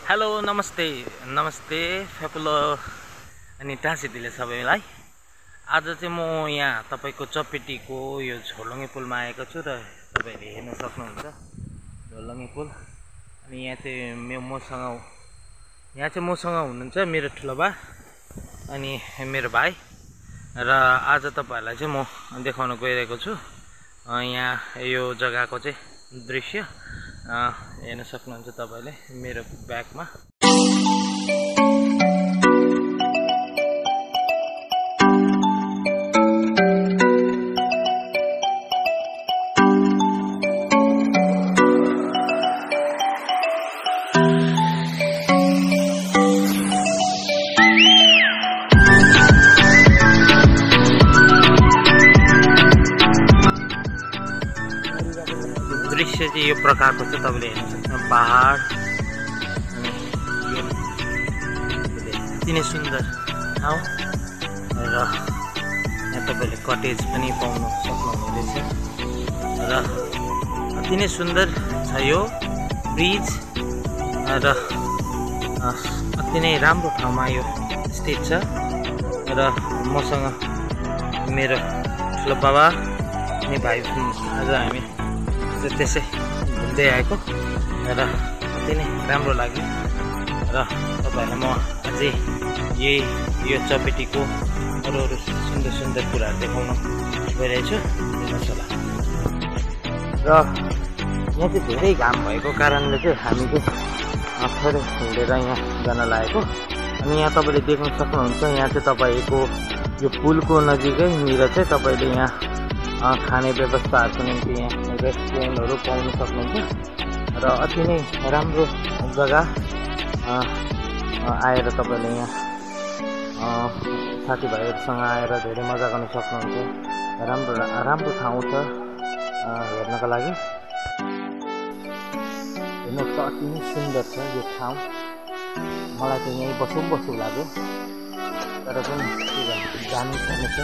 Hello नमस्ते नमस्ते फेपुलो अनि टाँसी दिले सबैलाई। आज चाहिँ म यहाँ तपाईको चपेटीको यो झोलुङ्गे पुलमा आएको छु र तपाईहरुले हेर्न सक्नुहुन्छ झोलुङ्गे पुल। अनि यहाँ चाहिँ मसँग हुनुहुन्छ मेरो ठुलो बा अनि मेरो भाइ र आज तपाईहरुलाई चाहिँ म देखाउन गइरहेको छु यहाँ यो जग्गाको चाहिँ दृश्य हेर्न सक्नुहुन्छ तपाईले मेरो ब्याकमा। दृश्य चाहिँ यो प्रकारको छ, तपाईले हेर्न सक्नुहुन्छ पहाड अति नै सुन्दर ठाउँ र यहाँ तपाईले कटेज पनि पाउन सक्नुहुनेछ र अति नै सुन्दर छ यो ब्रिज र अति नै राम्रो ठाउँमा यो स्थित छ र मसँग मेरो ठुलो बाबा अनि भाइ आज हामी त्यसै घुम्दै आएको र अति नै राम्रो लाग्यो र तपाईहरुलाई म अझै यो चपेटीको अरू सुन्दर सुन्दर कुराहरू देखाउन गइरहेको छु। हेर्नुहोस् होला र यहाँ चाहिँ धेरै घाम भएको कारणले चाहिँ हामी चाहिँ थोरै हिँडेर यहाँ जान लागेको। अनि यहाँ तपाईले देख्न सक्नुहुन्छ यहाँ चाहिँ तपाईको यो पुलको नजिकैनिर चाहिँ तपाईले यहाँ खाने व्यवस्थाहरूको निम्ति यहाँ रेस्टुरेन्टहरू पाउन सक्नुहुन्छ र अति नै राम्रो जग्गा आएर तपाईले यहाँ साथीभाइहरूसँग आएर धेरै मजा गर्न सक्नुहुन्छ। राम्रो ठाउँ छ हेर्नका लागि। हेर्नुहोस् त अति नै सुन्दर छ यो ठाउँ। मलाई चाहिँ यहीँ बसौँ लाग्यो तर पनि के गर्नु जानुपर्छ।